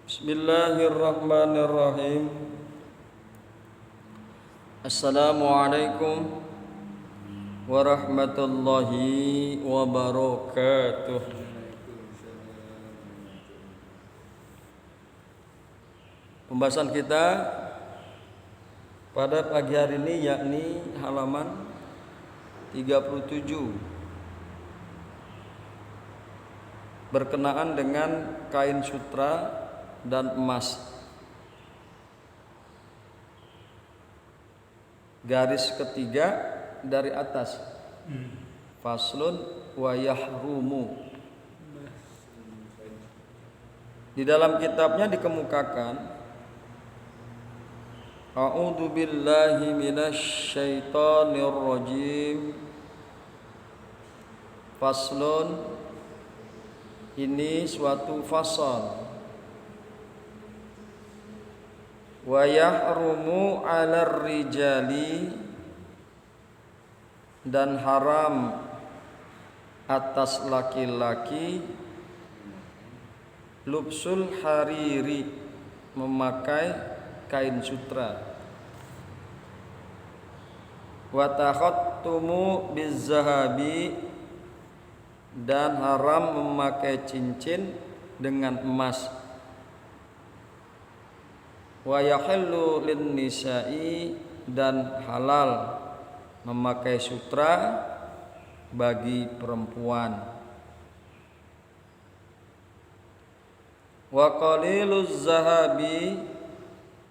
Bismillahirrahmanirrahim. Assalamualaikum warahmatullahi wabarakatuh. Pembahasan kita pada pagi hari ini yakni halaman 37 berkenaan dengan kain sutra dan emas. Garis ketiga dari atas. Faslun wa yahrumu. Di dalam kitabnya dikemukakan, A'udzu billahi minasy syaithanir rajim. Faslun, ini suatu fasal. Wa yahrumu 'alar rijali, dan haram atas laki-laki, lubsul hariri, memakai kain sutra, wa takhattumu bizzahabi, dan haram memakai cincin dengan emas, wa yahillu lin nisa'i, dan halal memakai sutra bagi perempuan. Wa qaliluz zahabi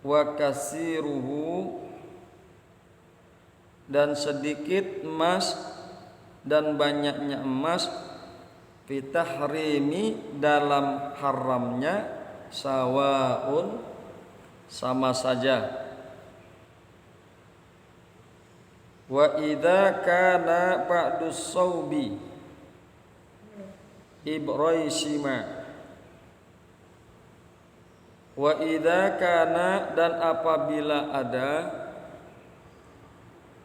wa kasiruhu, dan sedikit emas dan banyaknya emas, fitahrimi, dalam haramnya, sawaun, sama saja. Wa idza kana ba'dus saubi ibraisima, wa idza kana, dan apabila ada,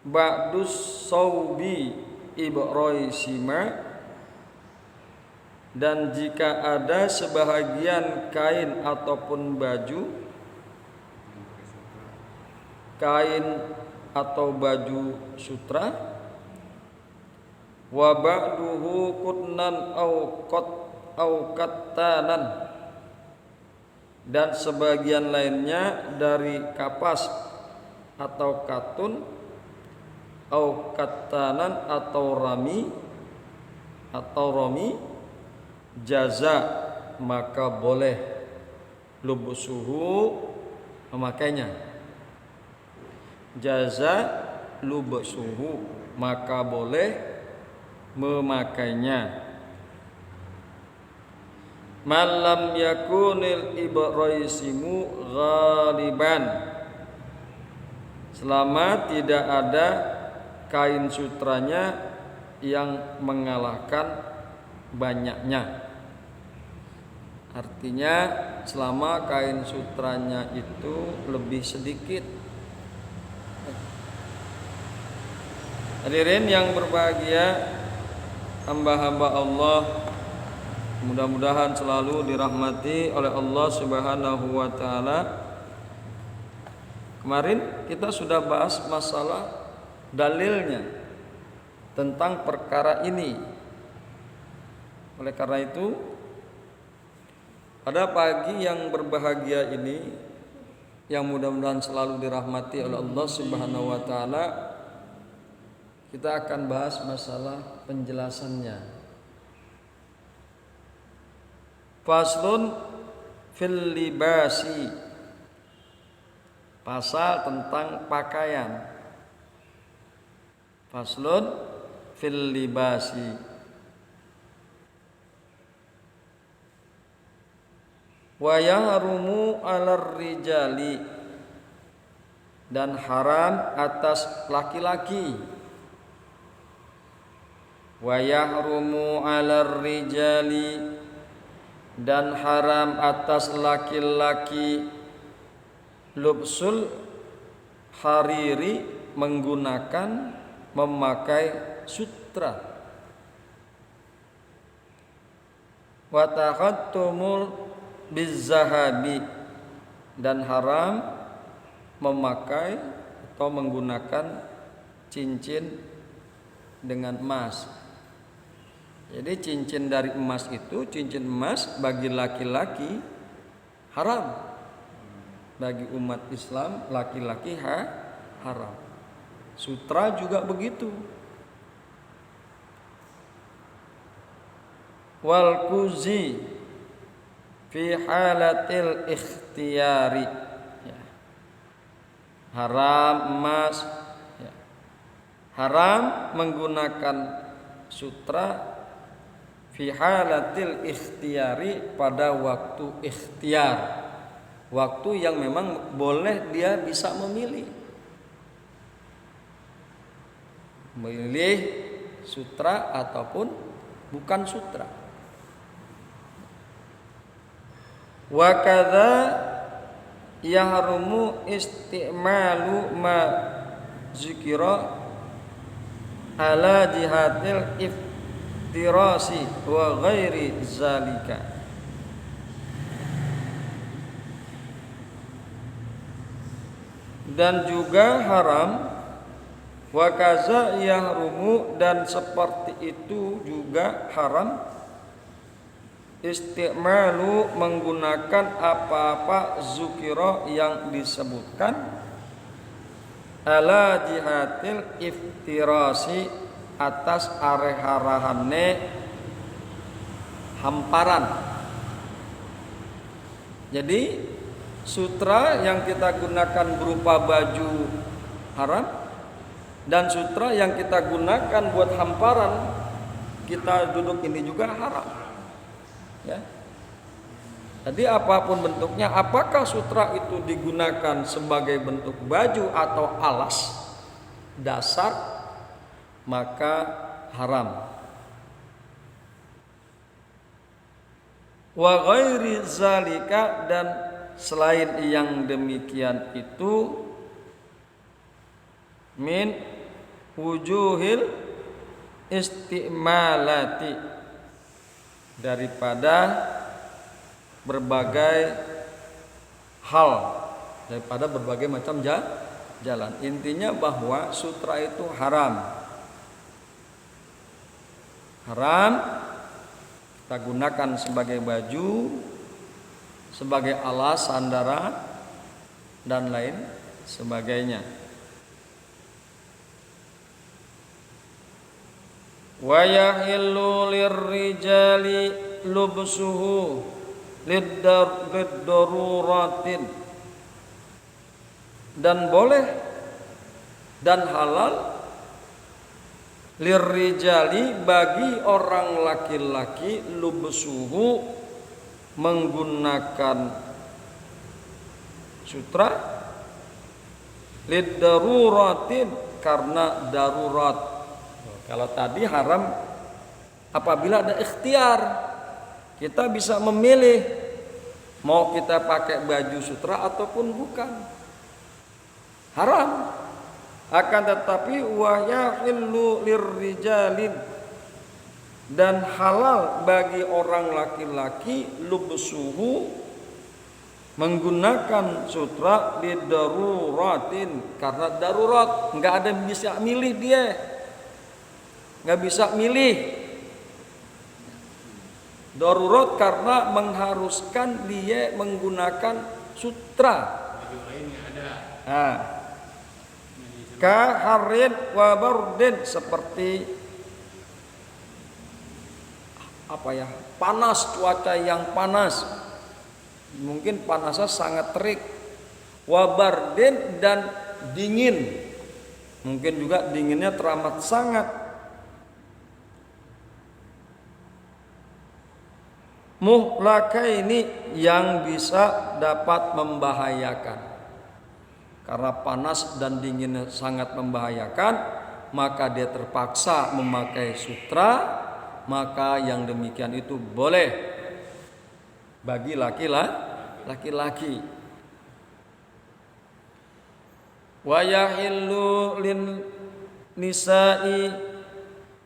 ba'dus saubi ibraisima, dan jika ada sebahagian kain ataupun baju, kain atau baju sutra, wa ba'duhu qutnan au kattanan, dan sebagian lainnya dari kapas atau katun, au kattanan, atau rami, jaza, maka boleh lubusuhu, memakainya. Jaza lubusuhu, maka boleh memakainya. Malam yakunil ibraisimu ghaliban, selama tidak ada kain sutranya yang mengalahkan banyaknya. Artinya selama kain sutranya itu lebih sedikit. Hadirin yang berbahagia, hamba-hamba Allah, mudah-mudahan selalu dirahmati oleh Allah Subhanahu wa taala. Kemarin kita sudah bahas masalah dalilnya tentang perkara ini. Oleh karena itu, pada pagi yang berbahagia ini, yang mudah-mudahan selalu dirahmati oleh Allah Subhanahu wa taala, kita akan bahas masalah penjelasannya. Faslun fil libasi, pasal tentang pakaian. Faslun fil libasi. Wa yahrumu 'alar rijali, dan haram atas laki-laki. Wa yahrumu 'alar rijali, dan haram atas laki-laki, lubsul hariri, menggunakan, memakai sutra. Wa takhattumul bizahabi, dan haram memakai atau menggunakan cincin dengan emas. Jadi cincin dari emas itu, cincin emas bagi laki-laki haram. Bagi umat Islam laki-laki haram. Sutra juga begitu. Wal kuzi fi halatil ikhtiyari, ya. Haram emas, ya. Haram menggunakan sutra fi halatil ikhtiyari, pada waktu ikhtiar, waktu yang memang boleh dia bisa memilih sutra ataupun bukan sutra. Wa kadza yahrumu isti'malu ma zikira ala jihatil iftirasi wa ghairi zalika. Dan juga haram, wa kaza yahrumu, dan seperti itu juga haram, isti'malu menggunakan apa-apa zukira yang disebutkan, ala jihatil iftirasi, atas areharahane hamparan. Jadi sutra yang kita gunakan berupa baju haram, dan sutra yang kita gunakan buat hamparan kita duduk ini juga haram. Ya. Jadi apapun bentuknya, apakah sutra itu digunakan sebagai bentuk baju atau alas dasar, maka haram. Wa ghairi zalika, dan selain yang demikian itu, min wujuhil isti'malati, daripada berbagai hal, daripada berbagai macam jalan. Intinya bahwa sutra itu haram. Haram kita gunakan sebagai baju, sebagai alas sandara, dan lain sebagainya. Wa yahillu lirrijali lubsuhu liddaruratin, dan boleh dan halal lirrijali, bagi orang laki-laki, lubsuhu menggunakan sutra, liddaruratin, karena darurat. Kalau tadi haram apabila ada ikhtiar, kita bisa memilih mau kita pakai baju sutra ataupun bukan. Haram. Akan tetapi wa yahillu lirrijalin, dan halal bagi orang laki-laki, lubsuhu menggunakan sutra lidaruratin, karena darurat, enggak ada yang bisa milih dia. Nggak bisa milih. Darurat karena mengharuskan dia menggunakan sutra. Nah, kaharin wa bardin, seperti panas, cuaca yang panas, mungkin panasnya sangat terik. Wa bardin, dan dingin, mungkin juga dinginnya teramat sangat. Muhlakaini, yang bisa dapat membahayakan. Karena panas dan dinginnya sangat membahayakan, maka dia terpaksa memakai sutra, maka yang demikian itu boleh bagi laki-laki. Wa yahillu lin nisa'i,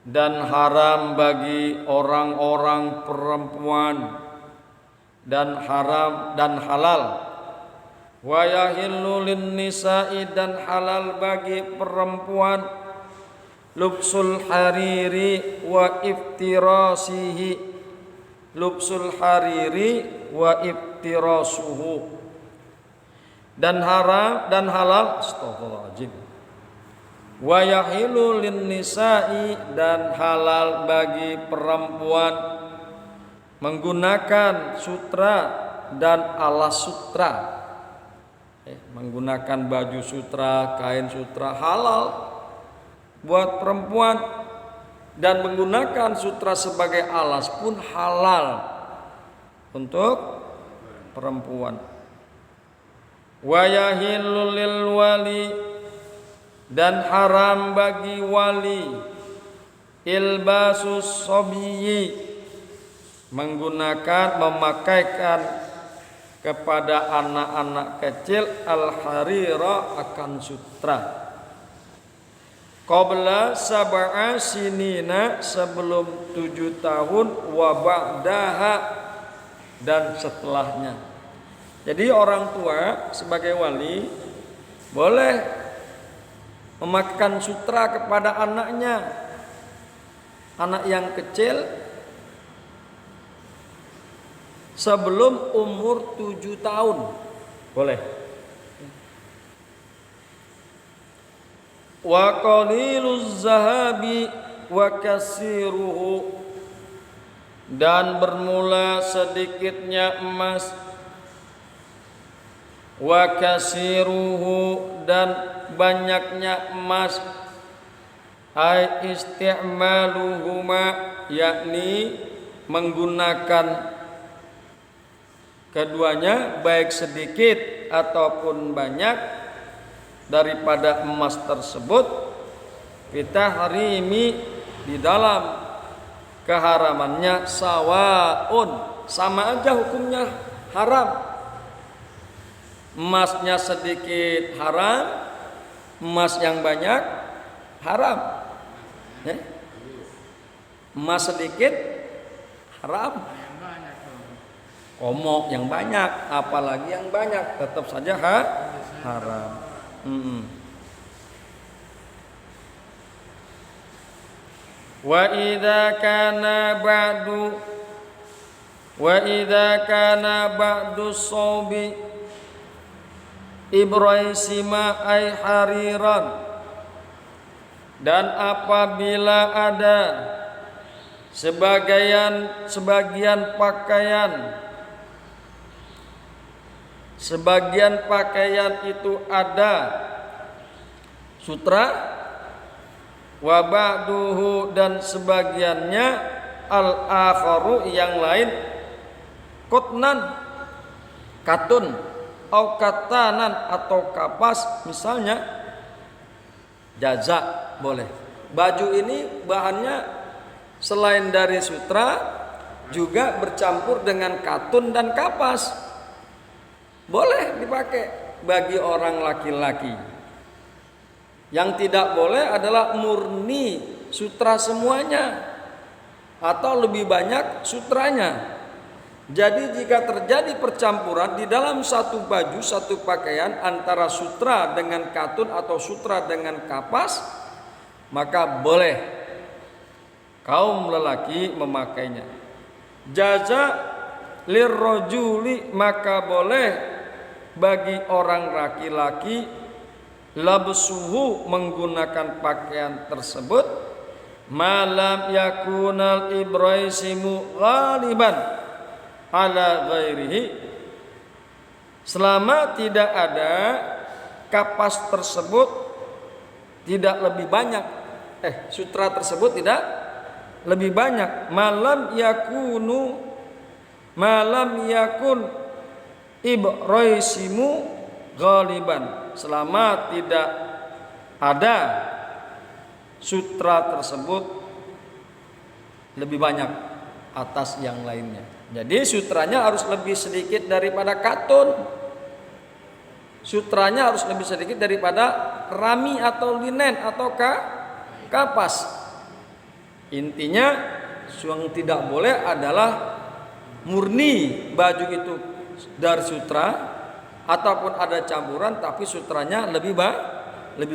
dan haram bagi orang-orang perempuan, dan haram dan halal. Wa yahillu lin-nisa'i dan halal bagi perempuan lubsul hariri wa iftirasihi, lubsul hariri wa iftirasuhu, dan haram dan halal, astagfirullahaladzim, wa yahilu lin-nisa'i dan halal bagi perempuan menggunakan sutra dan alas sutra, menggunakan baju sutra, kain sutra halal buat perempuan, dan menggunakan sutra sebagai alas pun halal untuk perempuan. Wa yahillu lil wali dan haram bagi wali ilbasus sabiyyi memakaikan kepada anak-anak kecil al-harira akan sutra qabla sab'a sinina sebelum 7 tahun wa ba'daha dan setelahnya. Jadi orang tua sebagai wali boleh memakaikan sutra kepada anaknya, anak yang kecil sebelum umur 7 tahun boleh. Wa qaliluz zahabi wa kasiruhu dan bermula sedikitnya emas, wa kasiruhu dan banyaknya emas, ai isti'maluhuma yakni menggunakan keduanya baik sedikit ataupun banyak daripada emas tersebut fitahrimi di dalam keharamannya sawaun sama aja hukumnya haram. Emasnya sedikit haram, emas yang banyak haram. Emas sedikit haram, komok yang banyak, apalagi yang banyak tetap saja haram. Wa idza kana ba'du sawbi ibraisima ay hariran dan apabila ada sebagian pakaian itu ada sutra, wa ba'duhu dan sebagiannya al-akharu yang lain kotnan katun au katanan atau kapas, misalnya jaza boleh. Baju ini bahannya selain dari sutra juga bercampur dengan katun dan kapas, boleh dipakai bagi orang laki-laki. Yang tidak boleh adalah murni sutra semuanya atau lebih banyak sutranya. Jadi jika terjadi percampuran di dalam satu baju, satu pakaian antara sutra dengan katun atau sutra dengan kapas, maka boleh kaum lelaki memakainya. Jaza lirrojuli maka boleh bagi orang laki-laki labsuhu menggunakan pakaian tersebut malam yakunal ibraisimu ghaliban ala ghairihi selama tidak ada kapas tersebut tidak lebih banyak sutra tersebut tidak lebih banyak malam yakun ibraisimu ghaliban selama tidak ada sutra tersebut lebih banyak atas yang lainnya. Jadi sutranya harus lebih sedikit daripada katun, sutranya harus lebih sedikit daripada rami atau linen atau kapas. Intinya yang tidak boleh adalah murni baju itu dari sutra ataupun ada campuran tapi sutranya lebih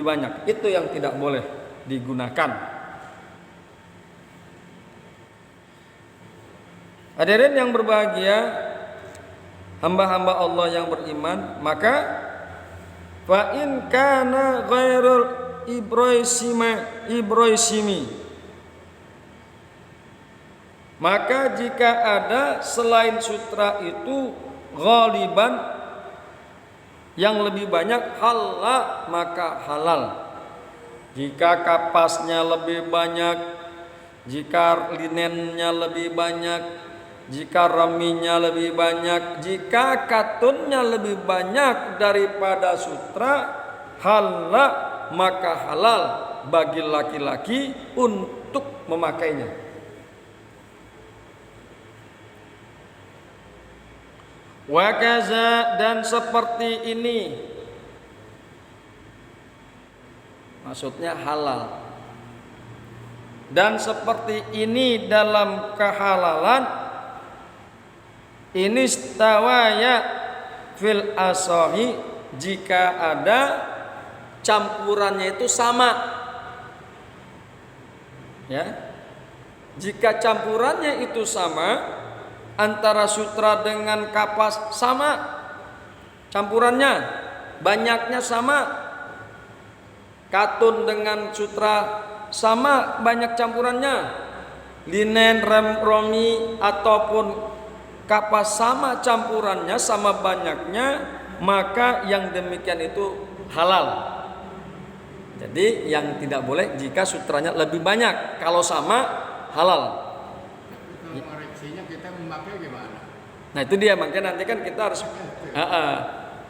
banyak. Itu yang tidak boleh digunakan. Hadirin yang berbahagia, hamba-hamba Allah yang beriman, maka fa in kana ghairul ibroisimi, maka jika ada selain sutra itu ghaliban yang lebih banyak, halal maka halal. Jika kapasnya lebih banyak, jika linennya lebih banyak, jika raminya lebih banyak, jika katunnya lebih banyak daripada sutra, halal maka halal bagi laki-laki untuk memakainya. Wakaza, dan seperti ini, maksudnya halal. Dan seperti ini dalam kehalalan, ini stawaya fil asahi, jika ada campurannya itu sama. Ya. Jika campurannya itu sama, antara sutra dengan kapas sama campurannya, banyaknya sama, katun dengan sutra sama banyak campurannya, linen, romi ataupun kapas sama campurannya, sama banyaknya, maka yang demikian itu halal. Jadi yang tidak boleh jika sutranya lebih banyak, kalau sama halal. Nah itu dia, makanya nanti kan kita harus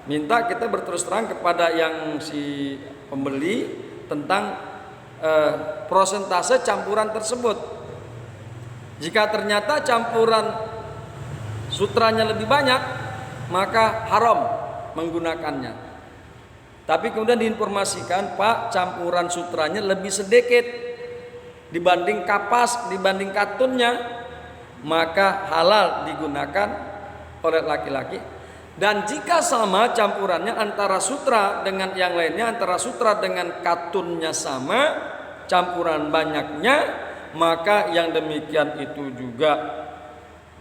minta, kita berterus terang kepada yang si pembeli tentang prosentase campuran tersebut. Jika ternyata campuran sutranya lebih banyak, maka haram menggunakannya. Tapi kemudian diinformasikan, Pak, campuran sutranya lebih sedikit dibanding kapas, dibanding katunnya, maka halal digunakan oleh laki-laki. Dan jika sama campurannya antara sutra dengan yang lainnya, antara sutra dengan katunnya sama, campuran banyaknya, maka yang demikian itu juga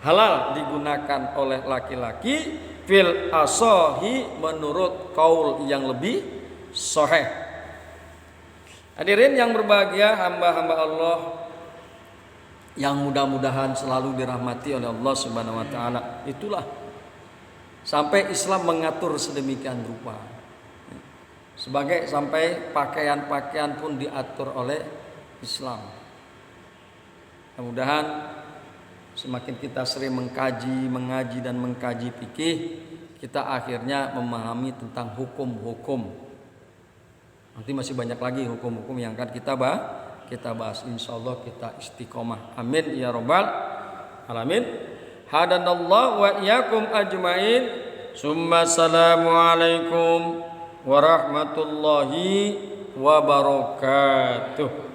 halal digunakan oleh laki-laki fil asohi, menurut kaul yang lebih sahih. Hadirin yang berbahagia, hamba-hamba Allah yang mudah-mudahan selalu dirahmati oleh Allah Subhanahu wa taala. Itulah sampai Islam mengatur sedemikian rupa. Sampai pakaian-pakaian pun diatur oleh Islam. Mudah-mudahan semakin kita sering mengaji dan mengkaji fikih, kita akhirnya memahami tentang hukum-hukum. Nanti masih banyak lagi hukum-hukum yang akan kita bahas. Insyaallah kita istiqomah. Amin ya rabbal alamin. Hadanallahu wa iyyakum ajmain. Summa assalamu alaikum warahmatullahi wabarakatuh.